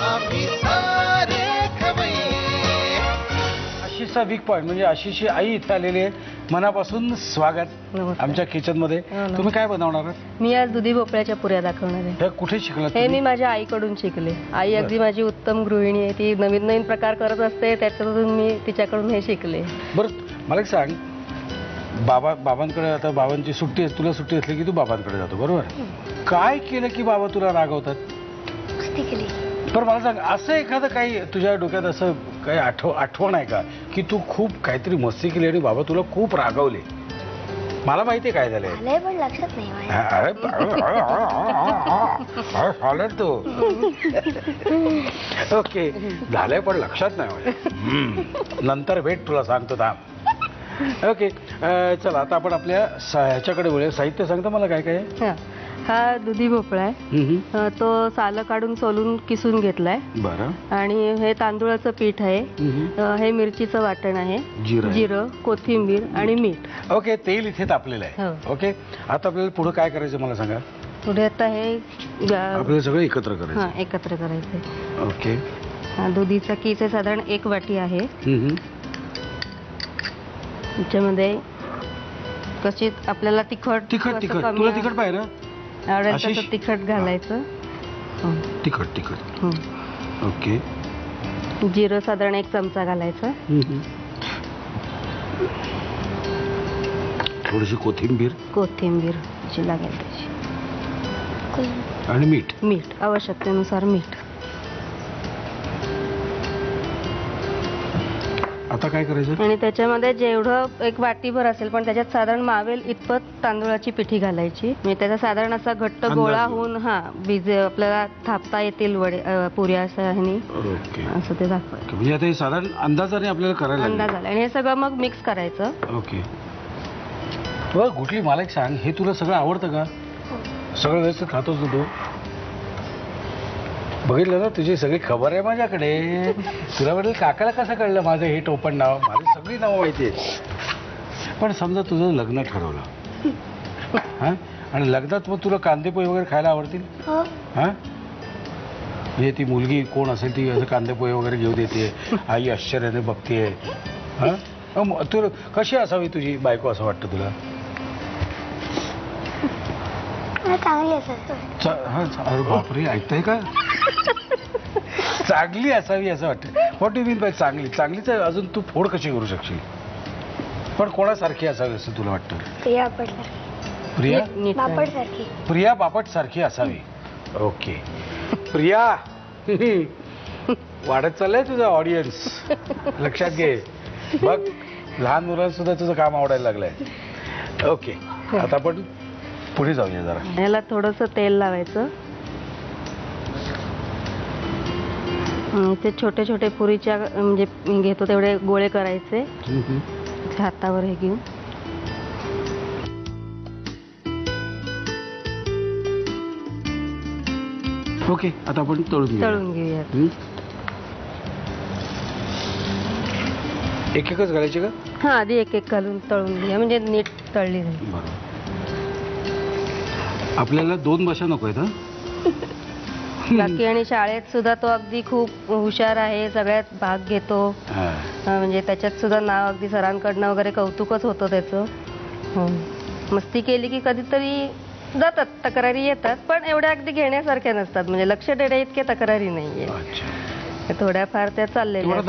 आम्ही सारे खवय्ये. आशिषचा वीक पॉइंट म्हणजे आशिषची आई इथे आलेली आहे. मनापासून स्वागत नमस्कार. आमच्या किचन मध्ये. तुम्ही काय बनवणार आहात? मी आज दुधी भोपळ्याच्या पुऱ्या दाखवणार आहे. हे कुठे शिकलात हे मी तुम्ही? माझ्या आईकडून शिकले. आई अगदी माझी उत्तम गृहिणी आहे. ती नवीन नवीन प्रकार करत असते, त्याच्यातून मी तिच्याकडून हे शिकले. बरं मला एक सांग, बाबांकडे आता बाबांची सुट्टी आहे, तुला सुट्टी असली की तू बाबांकडे जातो बरोबर? काय केलं की बाबा तुला रागवतात? मस्ती केली. पण मला सांग, असं एखादं काही तुझ्या डोक्यात असं काही आठवण आहे का की तू खूप काहीतरी मस्ती केली आणि बाबा तुला खूप रागवले? मला माहितीये काय झालंय. आलंय पण लक्षात नाही माझ्या. अरे चालेल तू. ओके झालंय पण लक्षात नाही माझ्या. नंतर भेट, तुला सांगतो थांब. ओके चला आता आपण आपल्या ह्याच्याकडे बोलूया. साहित्य सांगतो मला काय काय आहे? हा दुधी भोपळा आहे. तो सालं काढून सोलून किसून घेतलाय. बरं. आणि हे तांदूळाचं पीठ आहे. हे मिरचीचं वाटण आहे. जिरं, कोथिंबीर आणि मीठ. ओके तेल इथे तापलेलं आहे. ओके आता आपल्याला पुढे काय करायचं मला सांगा. पुढे आता हे आपल्याला सगळं एकत्र करायचं. हा एकत्र करायचंय. ओके दुधीचा किस आहे, साधारण 1 वाटी आहे. त्याच्यामध्ये कशी आपल्याला तिखट तुला तिखट पाहिजे ना? आवडेल तसं तिखट घालायचं. तिखट ओके. जिरं साधारण 1 चमचा घालायचं. थोडीशी कोथिंबीर जी लागेल त्याची. आणि मीठ आवश्यकतेनुसार मीठ. आता काय करायचं? आणि त्याच्यामध्ये जेवढं 1 वाटीभर असेल पण त्याच्यात साधारण मावेल इतपत तांदूळाची पिठी घालायची. म्हणजे त्याचा साधारण असा घट्ट गोळा होऊन आपल्याला थापता येतील वडे पुऱ्या असं ह्यानी. असं ते दाखवायचं. म्हणजे आता हे साधारण अंदाजाने आपल्याला करायला अंदाज आला. आणि हे सगळं मग मिक्स करायचं. ओके. कुठली मला एक सांग, हे तुला सगळं आवडतं का? सगळं व्यवस्थित खातोस ना तू? बघितलं ना, तुझी सगळी खबर आहे माझ्याकडे. तुला वाटेल काकाला कसं कळलं माझं हे टोपण नाव? माझी सगळी नावं माहिती आहेत. पण समजा तुझं लग्न ठरवलं हां, आणि लग्नात मग तुला कांदेपोहे वगैरे खायला आवडतील? हां म्हणजे ती मुलगी कोण असेल ती असं कांदेपोहे वगैरे घेऊ देते, आई आश्चर्याने बघते. हां तू कशी असावी तुझी बायको असं वाटतं तुला? चांगली असेल. अरे बापरे, ऐकताय का? चांगली असावी असं वाटतं. व्हॉट यू मीन बाय चांगली? चांगलीच अजून तू फोड कशी करू शकशील? पण कोणासारखी असावी असं तुला वाटतं? प्रिया बापट सारखी असावी. ओके प्रिया. वाढत चाललंय तुझा ऑडियन्स, लक्षात घे. बघ लहान मुलांना सुद्धा तुझं काम आवडायला लागलंय. ओके आता आपण पुढे जाऊया जरा. याला थोडंसं तेल लावायचं. ते छोटे छोटे पुरीच्या म्हणजे घेतो तेवढे गोळे करायचे हातावर हे घेऊन. ओके आता आपण तळून घेऊया. एकच घालायचे का? हा आधी एक घालून तळून घेऊया म्हणजे नीट तळली जाईल. बरोबर. आपल्याला 2 भाषा नको आहेत. बाकी आणि शाळेत सुद्धा तो अगदी खूप हुशार आहे, सगळ्यात भाग घेतो. म्हणजे त्याच्यात सुद्धा नाव अगदी सरांकडनं वगैरे कौतुकच होतं त्याचं. मस्ती केली की कधीतरी जातात, तक्रारी येतात, पण एवढ्या अगदी घेण्यासारख्या नसतात. म्हणजे लक्ष देण्या इतके तक्रारी नाहीये. थोड्याफार त्या चाललेल्या.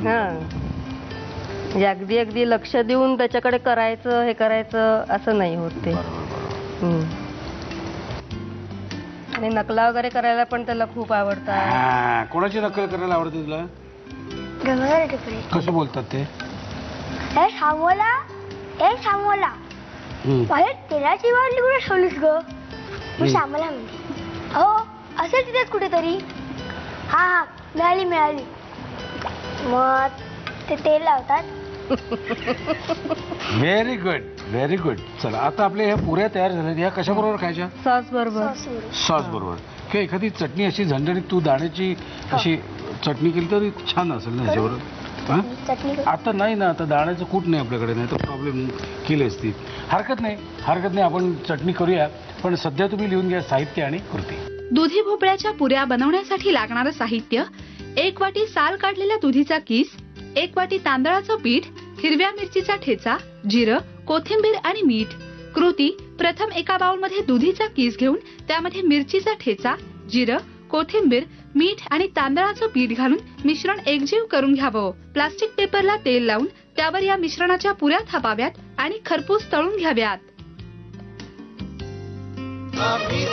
हा म्हणजे अगदी लक्ष देऊन त्याच्याकडे करायचं हे करायचं असं नाही होत ते. आणि नकला वगैरे करायला पण त्याला खूप आवडतात. कोणाची नक्कल करायला आवडते तुला? कसं बोलतात ते? तेलाची बाटली कुठे ठेवलीस ग? मी श्यामला म्हणते. हो असेल तिथेच कुठेतरी. हा मिळाली. मग ते तेल लावतात. Very good. चला आता आपल्या ह्या पुऱ्या तयार झाल्या. ह्या कशा बरोबर खायच्या? सॉस बरोबर. किंवा एखादी चटणी अशी झणझणीत तू दाण्याची अशी चटणी केली तरी छान असेल ना ह्याच्याबरोबर. आता नाही ना, आता दाण्याचं कूट नाही आपल्याकडे, नाही तर प्रॉब्लेम केली असती. हरकत नाही आपण चटणी करूया. पण सध्या तुम्ही लिहून घ्या साहित्य आणि कृती. दुधी भोपळ्याच्या पुऱ्या बनवण्यासाठी लागणारं साहित्य: 1 वाटी साल काढलेल्या दुधीचा किस, 1 वाटी तांदळाचं पीठ, हिरव्या मिरचीचा ठेचा, जिरं, कोथिंबीर आणि मीठ. कृती: प्रथम एका बाउलमध्ये दुधीचा किस घेऊन त्यामध्ये मिरचीचा ठेचा, जिरं, कोथिंबीर, मीठ आणि तांदळाचं पीठ घालून मिश्रण एकजीव करून घ्यावं. प्लास्टिक पेपरला तेल लावून त्यावर या मिश्रणाच्या पुऱ्या थापाव्यात आणि खरपूस तळून घ्याव्यात. आम्ही